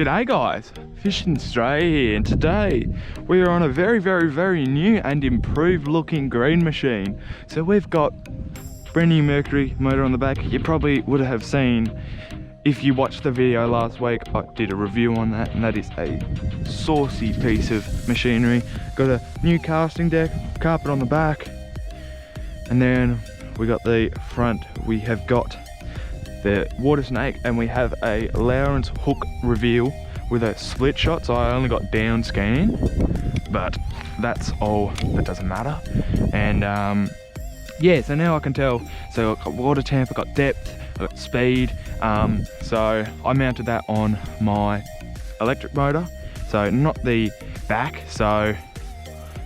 G'day guys, Fishinstraya here, and today we are on a very new and improved looking green machine. So we've got brand new Mercury motor on the back. You probably would have seen, if you watched the video last week, I did a review on that, and that is a saucy piece of machinery. Got a new casting deck, carpet on the back, and then we got the front, we have got the water snake, and we have a Lowrance hook reveal with a split shot, so I only got down scan, but that's all, that doesn't matter. And yeah, so now I can tell, so I got water temp, I got depth, I got speed, so I mounted that on my electric motor, so not the back, so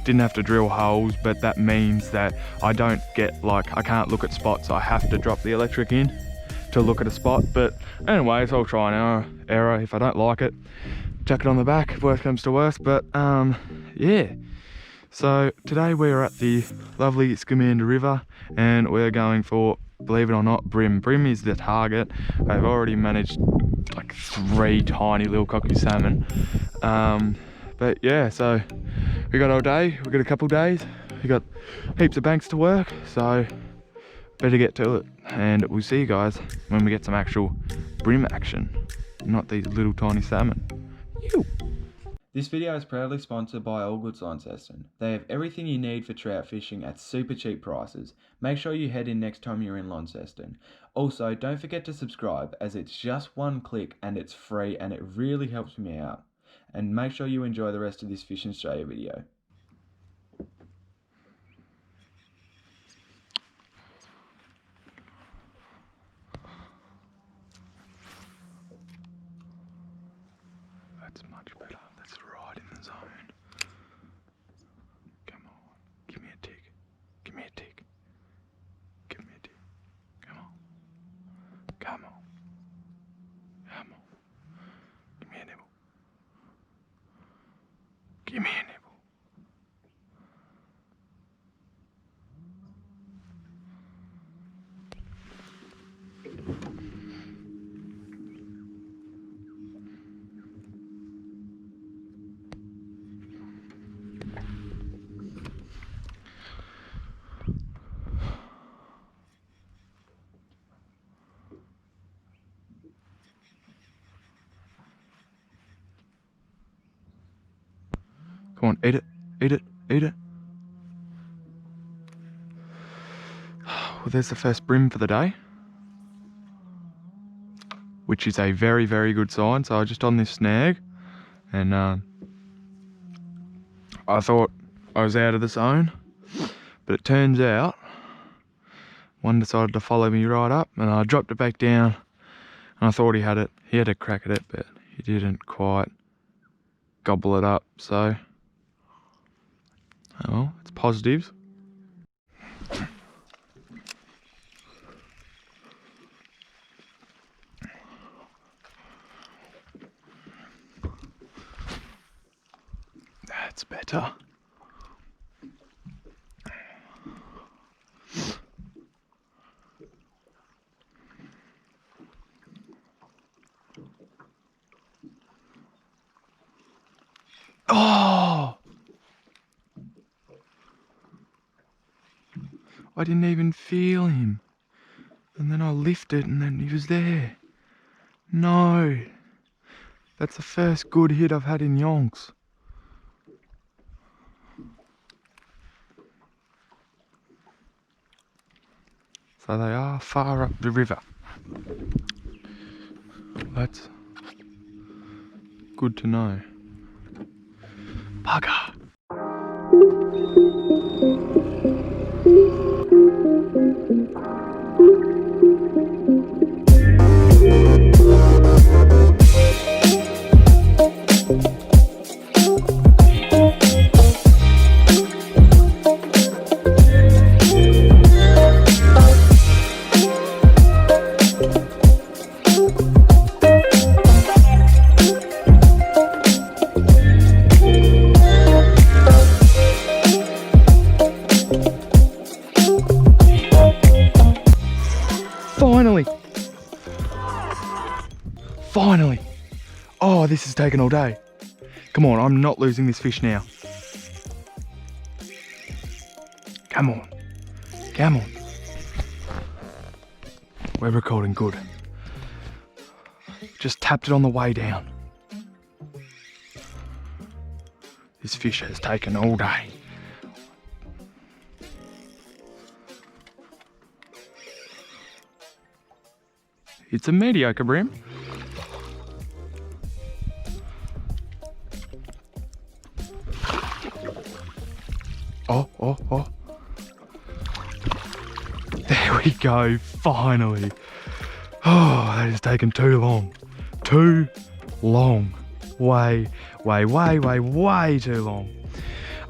didn't have to drill holes, but that means that I don't get, like, I can't look at spots, I have to drop the electric in to look at a spot. But anyways, I'll try an error. If I don't like it, chuck it on the back, if worst comes to worst. But yeah, so today we're at the lovely Scamander River, and we're going for, believe it or not, Bream. Bream is the target. I've already managed like 3 tiny little cocky salmon, but yeah, so we got all day, we got a couple days, we got heaps of banks to work, so better get to it, and we'll see you guys when we get some actual bream action, not these little tiny salmon. Ew. This video is proudly sponsored by AllGoods Launceston. They have everything you need for trout fishing at super cheap prices. Make sure you head in next time you're in Launceston. Also, don't forget to subscribe, as it's just 1 click and it's free, and it really helps me out. And make sure you enjoy the rest of this Fishinstraya video. That's much better. That's right in the zone. Come on. Give me a tick. Give me a tick. Give me a tick. Come on. Come on. Come on. Give me a nibble. Give me a nibble. Come on, eat it, eat it, eat it. Well, there's the first bream for the day, which is a very good sign. So I just on this snag, and I thought I was out of the zone, but it turns out one decided to follow me right up, and I dropped it back down, and I thought he had a crack at it, but he didn't quite gobble it up, so oh well, it's positives. That's better. Oh! I didn't even feel him. And then I lifted and then he was there. No. That's the first good hit I've had in yonks. So they are far up the river. That's good to know. Bugger. this is taking all day. Come on, I'm not losing this fish now. Come on. Come on. We're recording good. Just tapped it on the way down. This fish has taken all day. It's a mediocre bream. Oh. There we go, finally. Oh, that has taken too long. Too long. Way too long.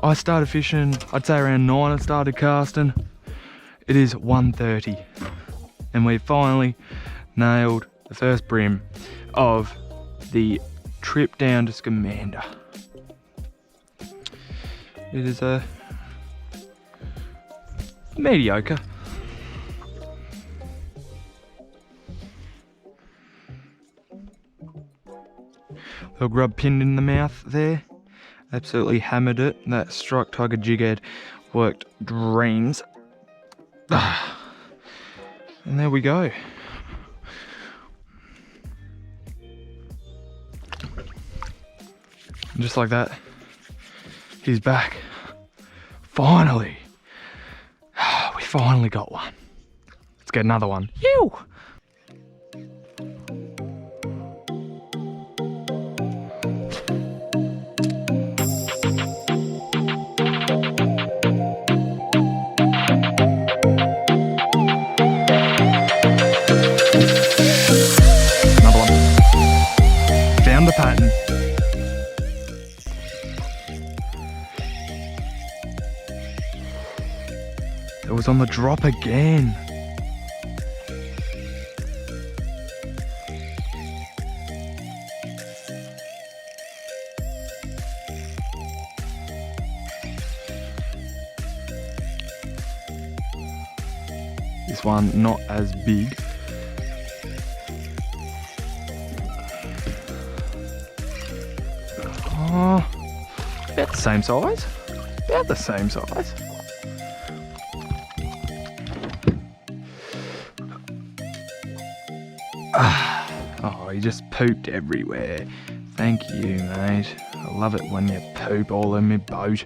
I started fishing, I'd say around 9 I started casting. It is 1:30 and we finally nailed the first bream of the trip down to Scamander. It is a mediocre. Little grub pinned in the mouth there. Absolutely hammered it. That strike tiger jig head worked dreams. And there we go. And just like that, he's back. Finally. We finally got one. Let's get another one. Ew! Another one. Found the pattern. It was on the drop again. This one not as big. Oh, about the same size. About the same size. Oh, he just pooped everywhere. Thank you, mate. I love it when you poop all in my boat.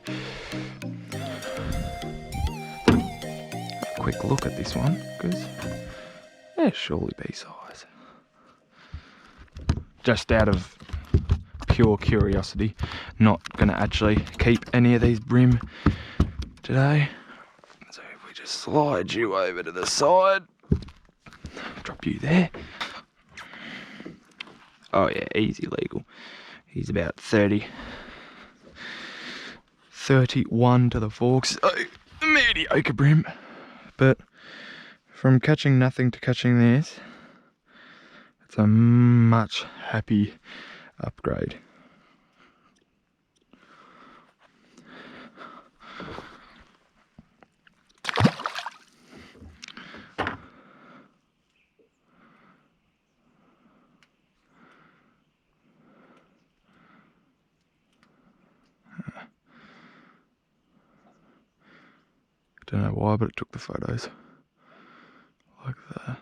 Have a quick look at this one, because they'll surely be size. Just out of pure curiosity, not going to actually keep any of these bream today. So if we just slide you over to the side, drop you there. Oh yeah, easy legal. He's about 31 to the forks. Oh, mediocre bream. But from catching nothing to catching this, it's a much happy upgrade. Don't know why, but it took the photos like that.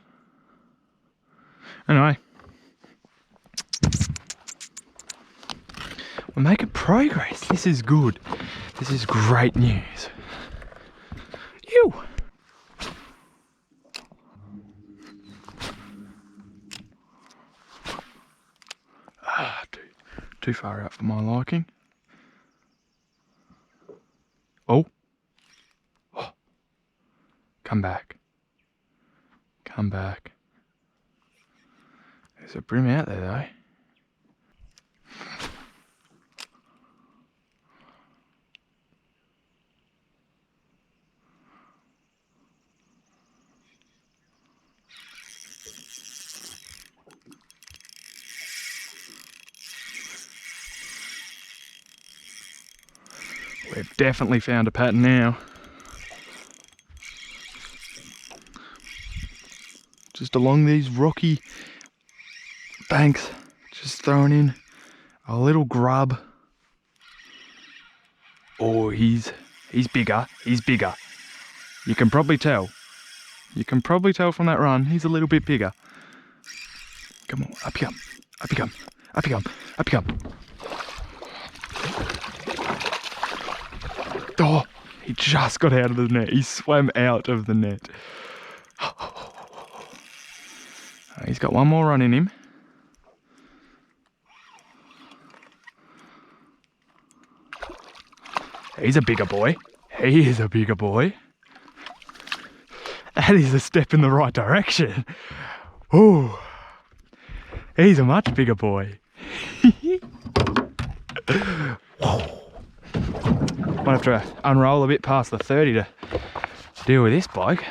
Anyway, we're making progress. This is good. This is great news. You. Too far out for my liking. Oh. Come back. Come back. There's a bream out there though. We've definitely found a pattern now. Just along these rocky banks, just throwing in A little grub. Oh, he's bigger. He's bigger. You can probably tell. You can probably tell from that run, he's a little bit bigger. Come on, up you come. Up you come. Up you come. Up you come. Oh, he just got out of the net. He swam out of the net. He's got one more run in him. He's a bigger boy. He is a bigger boy. That is a step in the right direction. Oh, he's a much bigger boy. Might have to unroll a bit past the 30 to deal with this bloke.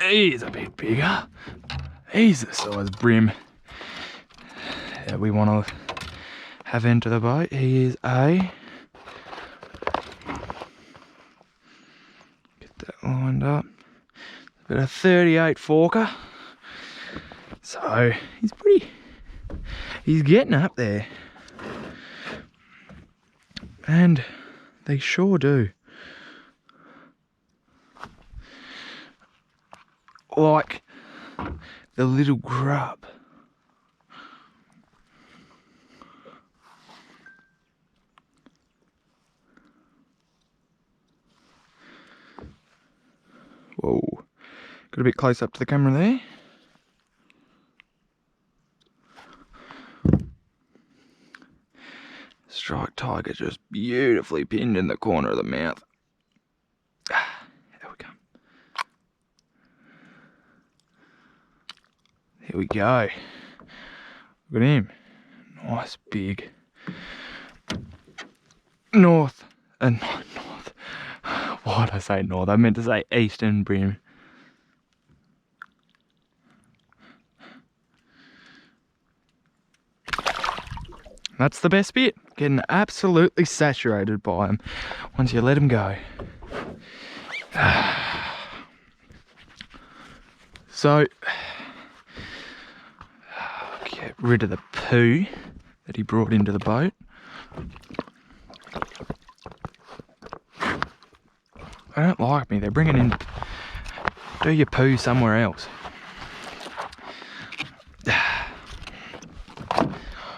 He's a bit bigger. He's the size Bream that we want to have into the boat. He is a... Get that lined up. Got a 38 forker. So he's pretty... He's getting up there. And they sure do. Like the little grub. Whoa. Got a bit close up to the camera there. Striped tiger just beautifully pinned in the corner of the mouth. There we go. There we go. Look at him. Nice big north. North. Why did I say north? I meant to say eastern Bream. That's the best bit. Getting absolutely saturated by them once you let them go. So, get rid of the poo that he brought into the boat. They don't like me. They're bringing in... Do your poo somewhere else.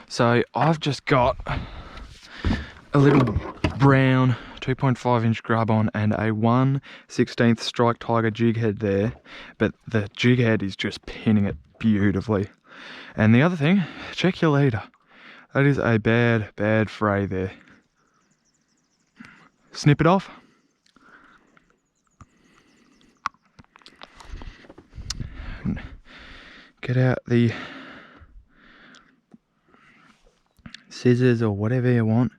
So I've just got a little brown 2.5 inch grub on and a 1/16 strike tiger jig head there, but the jig head is just pinning it beautifully. And the other thing, check your leader. That is a bad fray there. Snip it off. Get out the scissors or whatever you want,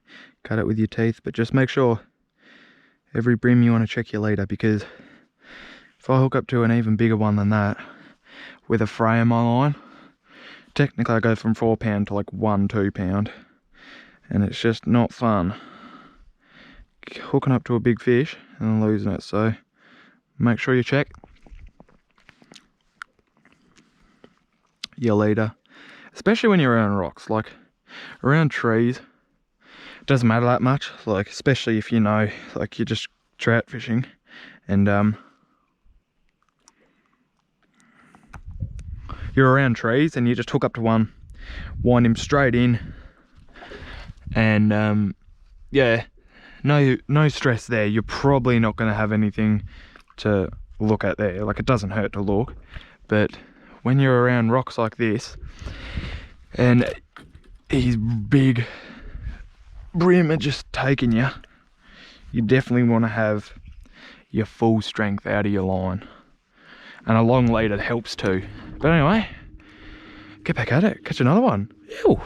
cut it with your teeth, but just make sure every Bream you want to check your leader, because if I hook up to an even bigger one than that with a fray in my line, technically I go from 4 pound to like 1-2 pound, and it's just not fun hooking up to a big fish and then losing it. So make sure you check your leader, especially when you're around rocks. Like around trees, it doesn't matter that much, like especially if you know, like you're just trout fishing and you're around trees and you just hook up to one, wind him straight in, and yeah, no stress there. You're probably not going to have anything to look at there. Like, it doesn't hurt to look, but when you're around rocks like this and these big Bream are just taking you, you definitely want to have your full strength out of your line, and a long leader helps too. But anyway, get back at it, catch another one. Ew.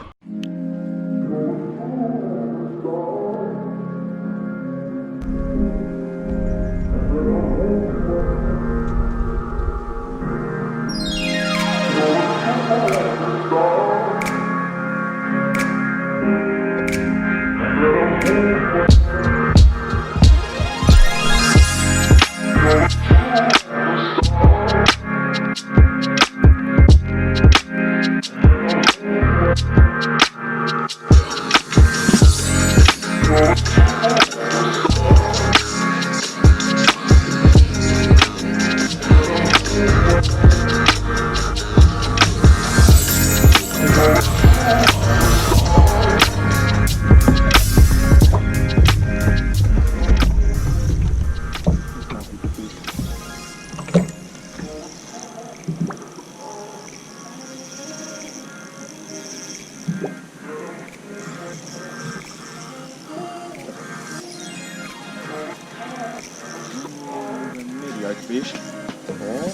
fish. Yeah.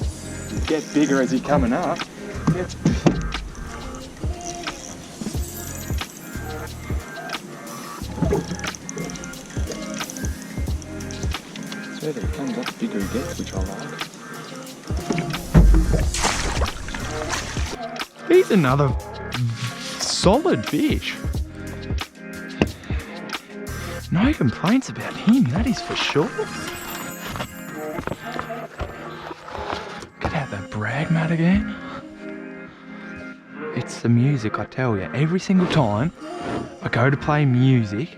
You get bigger as you're coming up. Gets... So there he comes up, bigger he gets, which I like. He's another solid fish. No complaints about him, that is for sure. Get out that brag mat again. It's the music, I tell you. Every single time I go to play music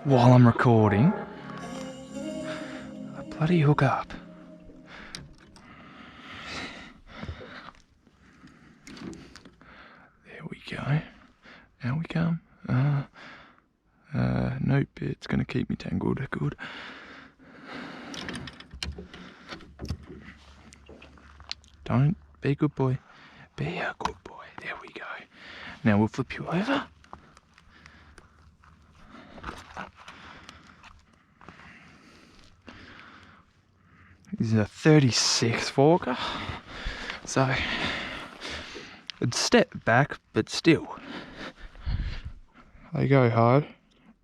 while I'm recording, I bloody hook up. There we go. Now we come. Nope, it's gonna keep me tangled. Good. Don't be a good boy. Be a good boy. There we go. Now we'll flip you over. This is a 36 forker. So it's step back, but still. They go hard.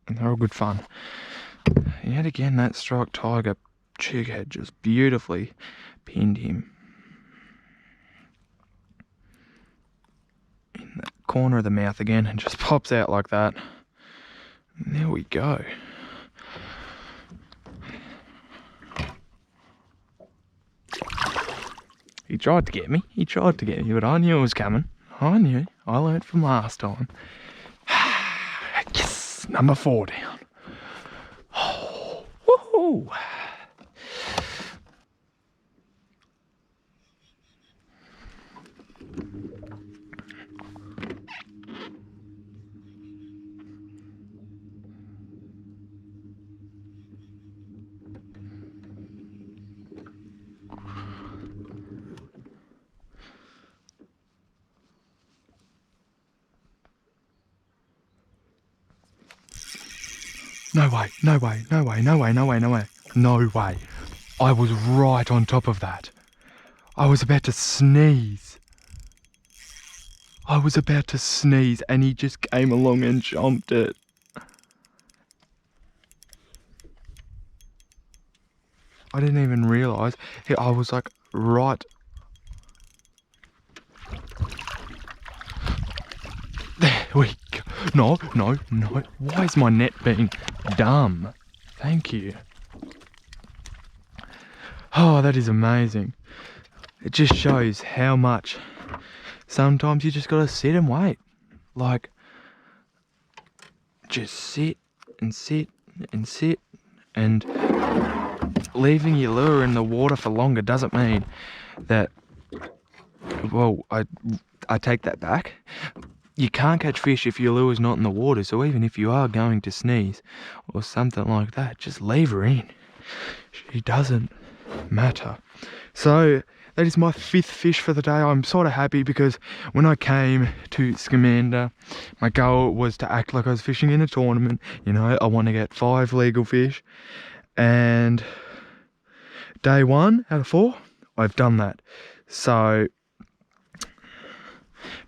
And they're all good fun. And yet again, that striped tiger jighead just beautifully pinned him in the corner of the mouth again and just pops out like that. And there we go. He tried to get me, but I knew it was coming. I knew. I learnt from last time. Yes, number 4 down. Oh, woohoo! No way, no way, no way, no way, no way, no way. No way. I was right on top of that. I was about to sneeze. And he just came along and jumped it. I didn't even realise. I was like right. There we go. No. Why is my net being dumb? Thank you. Oh, that is amazing. It just shows how much sometimes you just gotta sit and wait. Like, just sit and sit and sit, and leaving your lure in the water for longer doesn't mean that, well, I take that back. You can't catch fish if your lure's not in the water, so even if you are going to sneeze or something like that, just leave her in. She doesn't matter. So that is my 5th fish for the day. I'm sort of happy because when I came to Scamander, my goal was to act like I was fishing in a tournament. You know, I want to get 5 legal fish, and day 1 out of 4, I've done that. So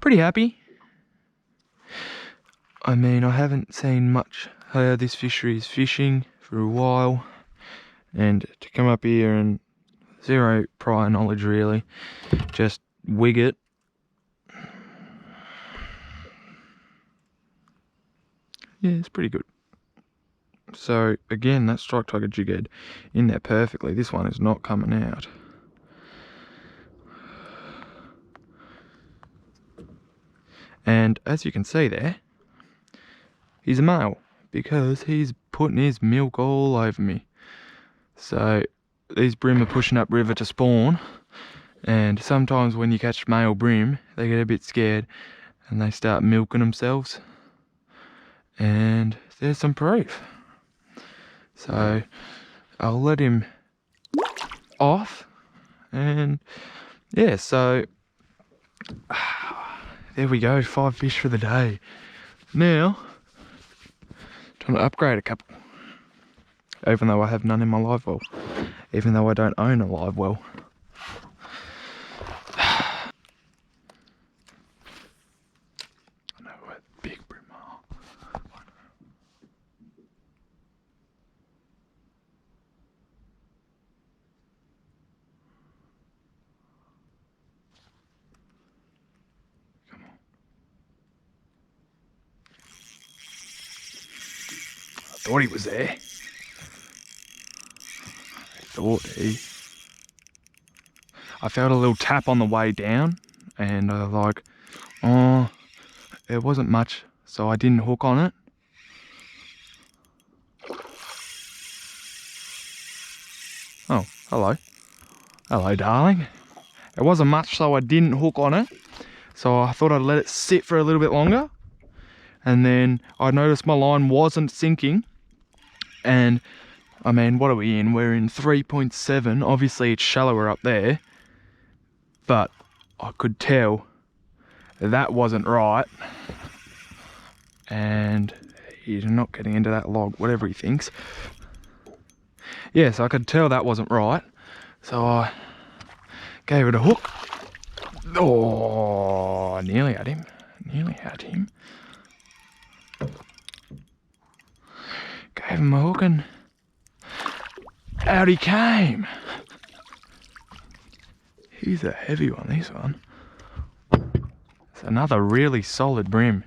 pretty happy. I mean, I haven't seen much how this fishery is fishing for a while, and to come up here and zero prior knowledge really, just wig it. Yeah, it's pretty good. So again, that strike tiger jighead in there perfectly. This one is not coming out. And as you can see there, he's a male because he's putting his milk all over me. So these bream are pushing up river to spawn, and sometimes when you catch male bream, they get a bit scared and they start milking themselves. And there's some proof. So I'll let him off, and yeah, so there we go, 5 fish for the day. Now, trying to upgrade a couple, even though I have none in my live well. even though I don't own a live well. I know where the big bream are. Come on. I thought he was there. I felt a little tap on the way down, and I was like, oh, it wasn't much, so I didn't hook on it. Oh, hello. Hello, darling. It wasn't much, so I didn't hook on it. So I thought I'd let it sit for a little bit longer. And then I noticed my line wasn't sinking. And I mean, what are we in? We're in 3.7. Obviously, it's shallower up there. But I could tell that wasn't right. And he's not getting into that log, whatever he thinks. Yeah, so I could tell that wasn't right. So I gave it a hook. Oh, I nearly had him. Nearly had him. Gave him a hook and out he came. He's a heavy one, this one. It's another really solid bream.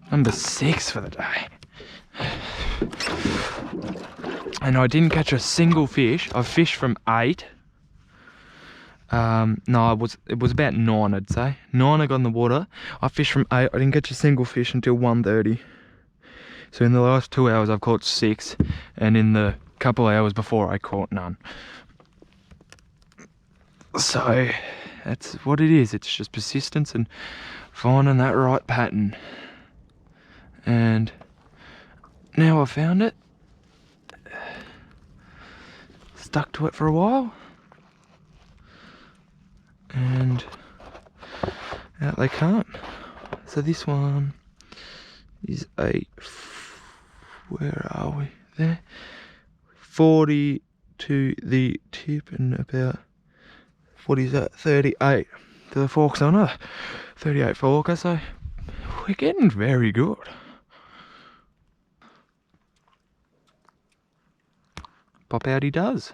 Number 6 for the day. And I didn't catch a single fish. I fished from 8. No, it was about 9, I'd say. 9 I got in the water. I fished from 8. I didn't catch a single fish until 1:30. So in the last 2 hours I've caught 6, and in the couple of hours before I caught none. So that's what it is. It's just persistence and finding that right pattern. And now I found it. Stuck to it for a while. And out they come. So this one is where are we? There. 40 to the tip and about, what is that? 38 to the forks on it. 38 forker, so we're getting very good. Pop out he does.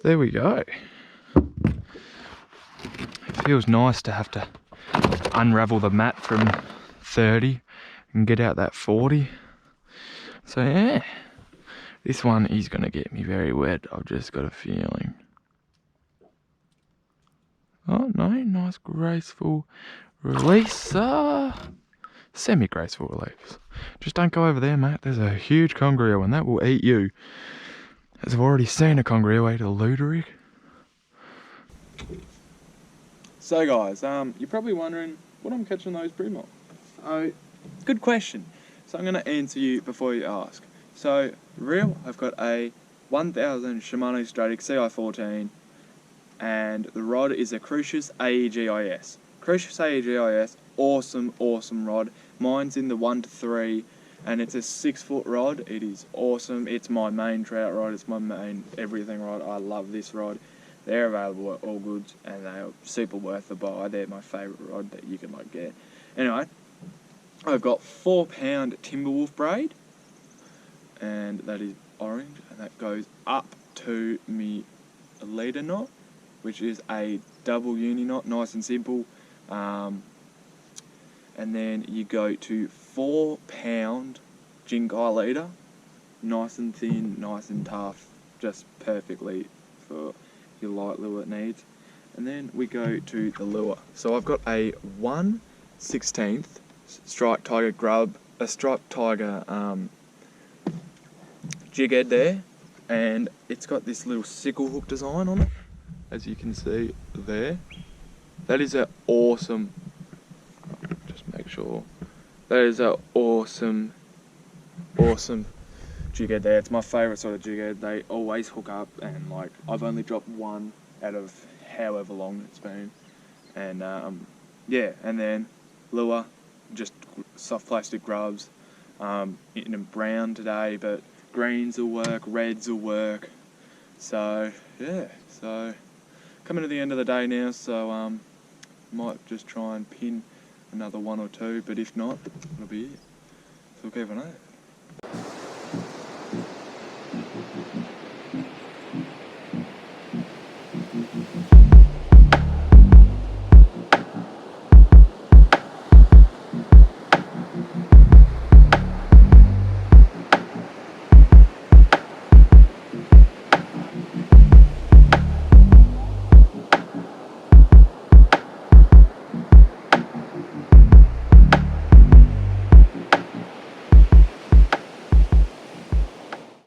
There we go. It feels nice to have to unravel the mat from 30 and get out that 40. So yeah, this one is going to get me very wet. I've just got a feeling. Oh no, nice graceful release. Semi-graceful release. Just don't go over there, mate. There's a huge conger and that will eat you. As I've already seen a conger eat a luterig. So guys, you're probably wondering what I'm catching those bream on. Oh, good question. So I'm going to answer you before you ask. So, reel, I've got a 1000 Shimano Stratic CI14, and the rod is a Crucius AEGIS. Crucius AEGIS, awesome rod. Mine's in the 1 to 3, and it's a 6-foot rod. It is awesome. It's my main trout rod. It's my main everything rod. I love this rod. They're available at AllGoods, and they are super worth the buy. They're my favourite rod that you can get. Anyway, I've got 4-pound Timberwolf braid, and that is orange, and that goes up to me leader knot, which is a double uni knot, nice and simple. And then you go to 4-pound Jinkai leader, nice and thin, nice and tough, just perfectly for your light lure it needs. And then we go to the lure. So I've got a 1/16 striped tiger grub, a striped tiger jig head there, and it's got this little sickle hook design on it, as you can see there. That is a awesome, just make sure, that is a awesome jig head there. It's my favourite sort of jig head. They always hook up, and like I've only dropped one out of however long it's been. And yeah, and then lure, just soft plastic grubs, in a brown today, but greens will work, reds will work. So yeah, so coming to the end of the day now, so might just try and pin another one or two, but if not, it'll be it. So we'll keep an eye.